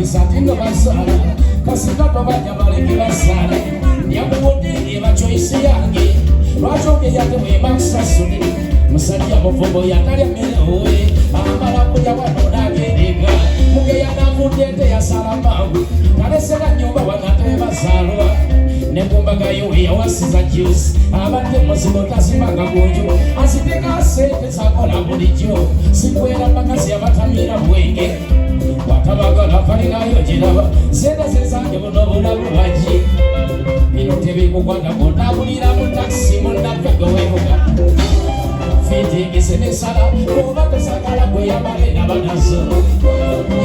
Kisatinga basala kasikato bajja baleke basala yamuwodde eba choice yange lwashoke yate webakusasule musajja muvumbo yatalya mmere owe amala kulya wano nagereka mugeya navudde teyasala mangu talesera nyumba wanate basalwa nekumbagayo eyawasiza juice abadde muzigo tasimanga gunju asiteka sente sakola bulijjo sikwera bakasi abatamira bwenge watabagala kalinayo giraba sente zezange buno bulabu baki bino tebikukwata botambulira mu takisi munnafego webuga fitigisenesala oba tosagala gweyambalena banazo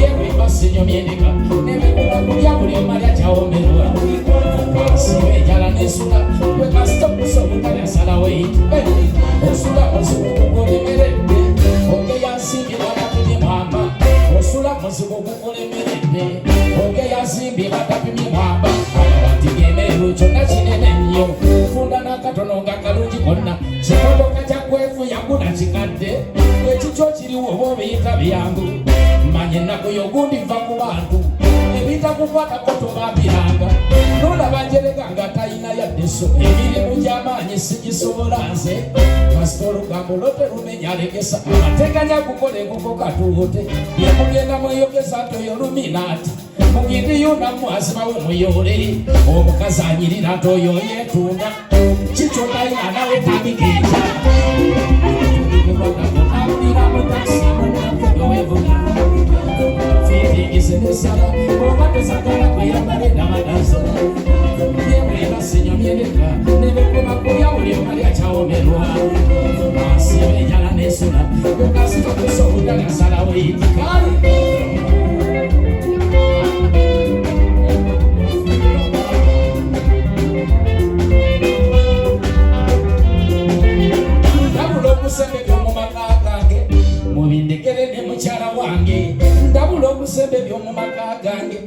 yewebasinyomyendeka nebekula kulya buli omalya kyawomerwa siwejala nesula wekasitokusa obutalya weiti osula muzibu kukulemeredde ogeyasimbye batapimye mwamba osula muzibu kukulemeredde ogeyasimbye batapimye mwamba batigemeru kyonna kinene nnyo funda nakatono nga kalungi konna kimotoka kyakwefuya guna kikadde ekikyo kiriwo oba obiyita byangu manye ennaku yogundi va ku bantu ebitakukwatako tobambiranga nolaba njereka nga talina yaddeso emirimu gy'amaanyi sigisobola nze kasita olugambo loterumenya alegesa ateganya kukola enkoko katuute yemugenda mweyogeza nti oyo luminaati mugindi yunamu azimawo muyole omukazi anyirira nti oyo yeetunda kikyo talina nawe tabigenda Senesala, oba tosagala kweyambalena banazo yeweba sinyomyereka nebekoma kulya buli omalya kyawomerwa asibejala nesula okasitokusa obutalya salawo yitikale ndabula omusembe byomumaka gange mubindekere ne mukyala wange ndabula omusembe byomumaka gange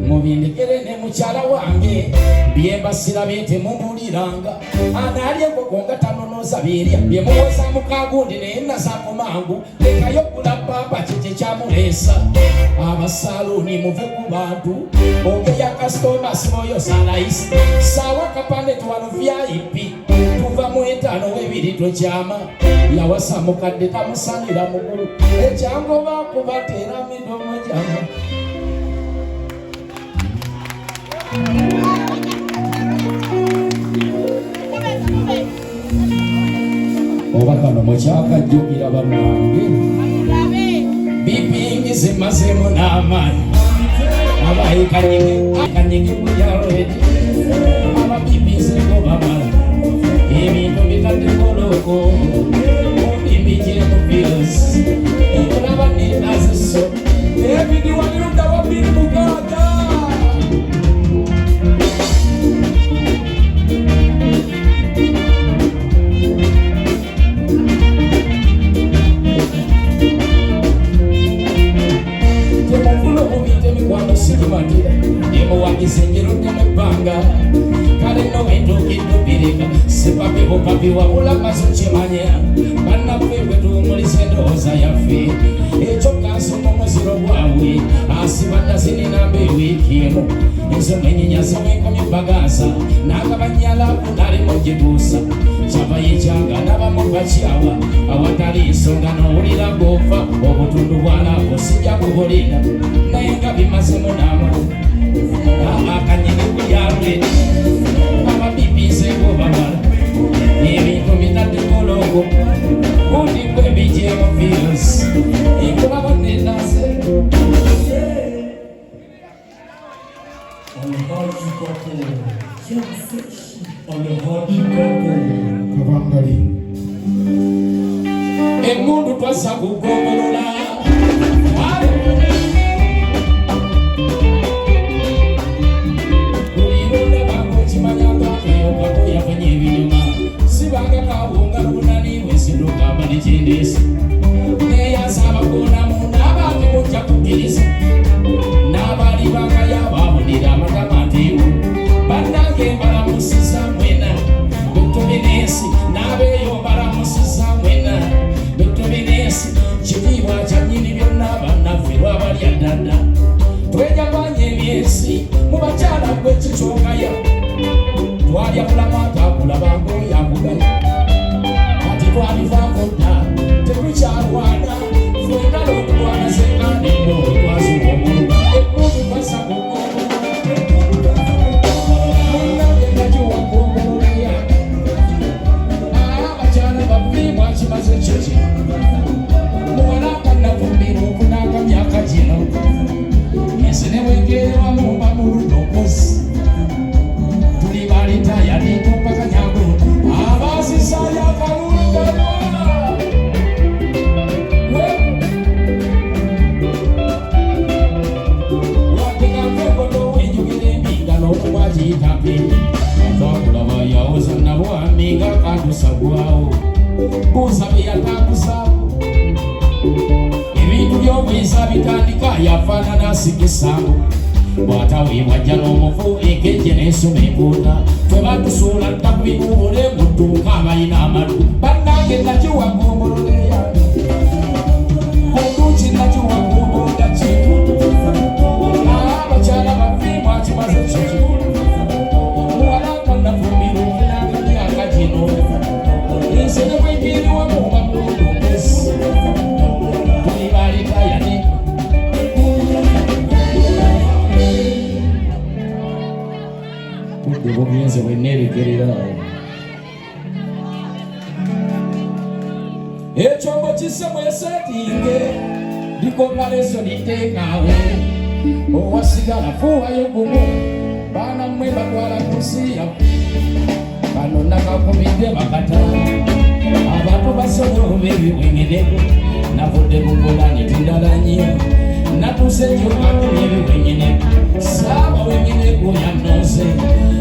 mubindekere ne mukyala wange byembasira byetemumuliranga analye enkoko nga tanonoza birya byemuwoza mukagundi naye nazaku mangu lekayo kula papa kiki kyamuleesa abasaluni muve ku bantu ogeya kasitoma simoyo salayisi sawa kapande twano VIP tuva mu 5 webiri tokyama yawasa mukadde tamusanira mukulu ekyango bakubatera midomo gyama oba kano mukyakajjukira bannange bipingi zimazemu n'amaanyi abayikanyigi kubyalo eti ababibizeko bamala ebintu bikaddekoloko obimbijemu bills ekulaba nenaziso ebidiwaniruddawo biri mukaaga sikimatira yemuwagisengerudde mu bbanga kale nowendokidubirika sipapi bupapi wabula kaso kimanya bannaffe bwe tuwumuliza endowooza yaffe ekyo kansoma omuziro gwabwe asibadda sininamba ewiiki eno ensonga enyinya zewenkomye bagasa n'agabanyalaku nalimugituusa kyava yekyanga n'abamu bakyawa awatali nsonga n'owulira gofa obutundu bwalako sijja kubulira naye nga bimazemu n'amaanyi akanyini kulyalwe ababibizeko bamala ebintu bitaddekolongo gundi kwebijemu virus enkulabo nenaze emundu twasa kugomolola sibanga kawunga lunani wesinduka malijindisi neyasaba kuna munda abandi mujja kukiriza n'abali bakaya babulira amatamatiimu bannange mbalamusisa mwena betubinesi n'abeeyo mbalamusisa mwena betubinesi kitiibwa kyanyini byonna bannaffe lwabalya ddadda twejaba chichongaya twalya kulamata kulabango yangugaya ati twalivangoda tetukyalwana fwengalo okulwana sekandimo twazuwa omuluga emubi kwasagogo munagenda giwakongololeya abakyala bavimwa kimaze kyoki muwalanga navumbira okunanga myaka gino ensenebwengeerwamu bamuludokozi tuli balitaya netompaka nyangu abasisaya kalulugano wategavekoto enjogera embingano okubagiyitape twakulaba yawoza nabo aminga kandusagwawo buuza beyatakusaako ebintu by'obuyisa bitandika yafaanana asigisaako bw'ataweebwajja n'omufu enkejje n'ensoma embuuta twe batusuula dda ku bibuubule mu dduuka abalina amatu bannange nakiwagombololeya kunduki nakiwagombolola kintu abakyala bavimu akimaze kiki muwalanga nafumbira okulanga myaka gino ensene bwengeriwamu bamuludokozi tuli balitayane budde bugenze bweneregerera ekyombo kisse mwesetinge likomalezo liteekawe owasigala fuuwayo gumu baana mmwe batwala kusiya bano nakakumidde bakataano abantu basobola ebiwengeneko navudde mugolani tindala nnyo natuse njokakumy ebiwengeneko saaba wengeneko yanose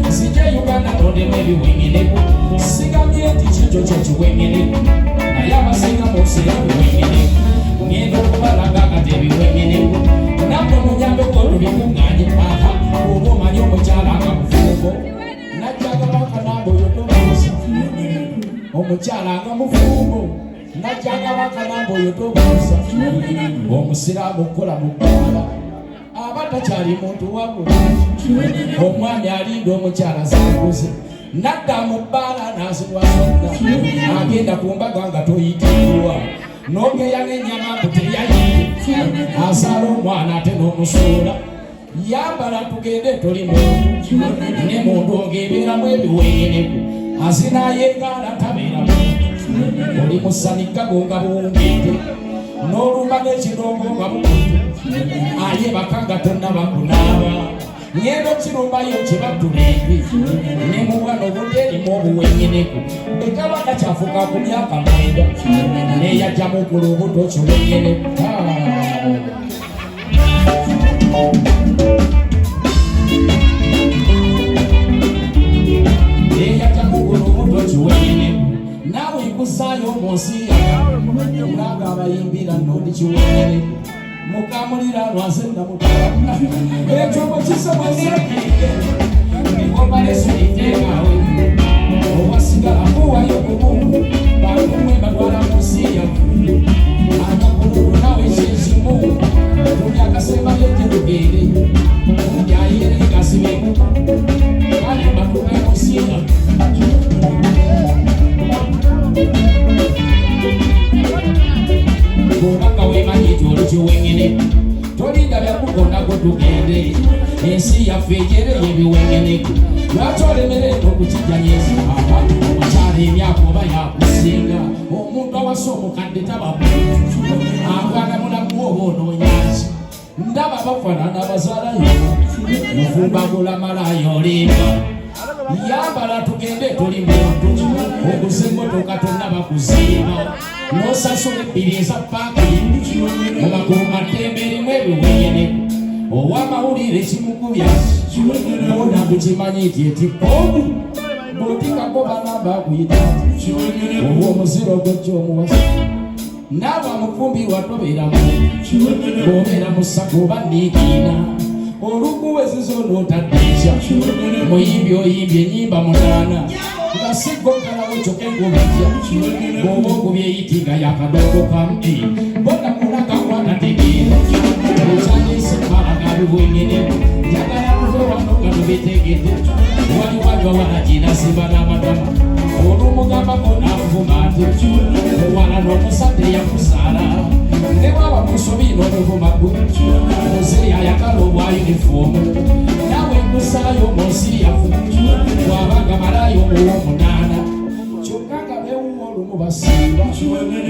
sije uganda tondemu ebiwengeneko sigamye nti kikyo kyekiwengeneko naye abasinga museera biwengeneko ngenda okubalaga kati ebiwengeneko nabwe munyambeko olubikuŋŋanye aha oba omanyi omukyala nga mufumbo najjagabaka namba oyo tobuuza omukyala nga mufumbo najjagabaka namba oyo tobuuza omusiraamu okukola mu bbaala aba takyali muntu wabula omwami alinda omukyala zanguze nadda mu bbaala n'azibwazonna agenda ku mbaga nga toyitirirwa n'ogeya n'ennyama mbu teyayiye azaala omwana ate n'omusuula yambala tugende toli muntu ne muntu ng'ebeeramu ebiwengeneku azinayengaala tabeeramu oli musanikago nga buwungedde n'olumba n'ekirongo nga bukutu ayebaka nga tonna bakunaaba ngendo kirumbayo kibatulenge ne mubwana obudde erimu obuwengeneku ekabaka kyafuka ku myaka mwenda neyajjamu ku lubuto kiwengeneku eyajjamu ku lubuto kiwengeneku naawe nkusaayo mu nsi yaga abayimbira nodi kiwengeneku mukamulira lwanze namutala ekyombo kisemwesekinge nikomaleso liteekawe owasigala muwayo kubumu bakumwe batwala musiya amakulu nawe kyekimu tuli akasembayo terugende yayere kasibeku kale bakume musiya kubanga wemanyi tyoli kiwengeneku tolinda byakugondago tugende ensi yaffe ejereye ebiwengeneku lwaki olemereko okukijjanyiza omukyala emyaka oba yakusinga omuntu awasa omukadde tabamu agwana mulamu oba onoonyaki ndaba bafaanana bazaalayo mufumbagula malaya olimba yambala tugende tuli muntu oguza emmotoka tonna bakuzimba n'osasula ebbiri eza pakingi obakuumaddembe erimu ebiwengeneku ow'amawulire kimugubya nona tukimanyi nti etipomu bw'otikako banamba akuyita oba omuziro gwejja omuwasa naaba mufumbirwa tobeeramu bw'obeera mu ssako oba niikiina olukuwezizo n'otaddeja muyimbi oyimbye ennyimba munaana nga siggogalawo kyokka engubijja bw'oba ogubye eyitinga yakadogo kambi bona mulagakwanategeera ekyaliisemalaga biwengeneku njagala tuve wano nga tubitegeera banamatama olumugambako navuma ati muwala n'omusajja yakuzaala ne bwaba musobiina omuvumaku muzeeyi ayagala obwa yunifoomu nawe nkusaayo omunsiriyafu bwabanga malayo omuw'omunaana kyokka nga beewuwa olumu basiiba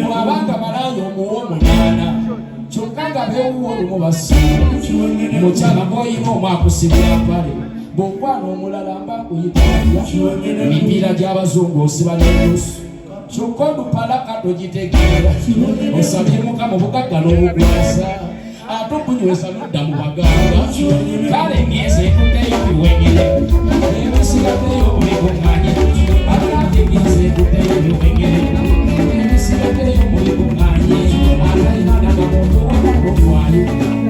bwabanga malayo omuw'omunaana kyokka nga beewuwa olumu basiiba mukyala bw'oyina omwakusibyampale bw'okwana omulala mbakuyitaya emipiira gy'abazungu osiba n'ennusu kyokka olupalaka togitegeera osabye mukama obugagga n'obugwasa ate okunywesa n'odda mu baganga kale ngenze ekuddeyo biwengere ebisigaddeyo mubikuŋŋanye ate ngenze ekuddeyo biwengere ebisigaddeyo mubikuŋŋanye atalina nagamuntu wakaokwayo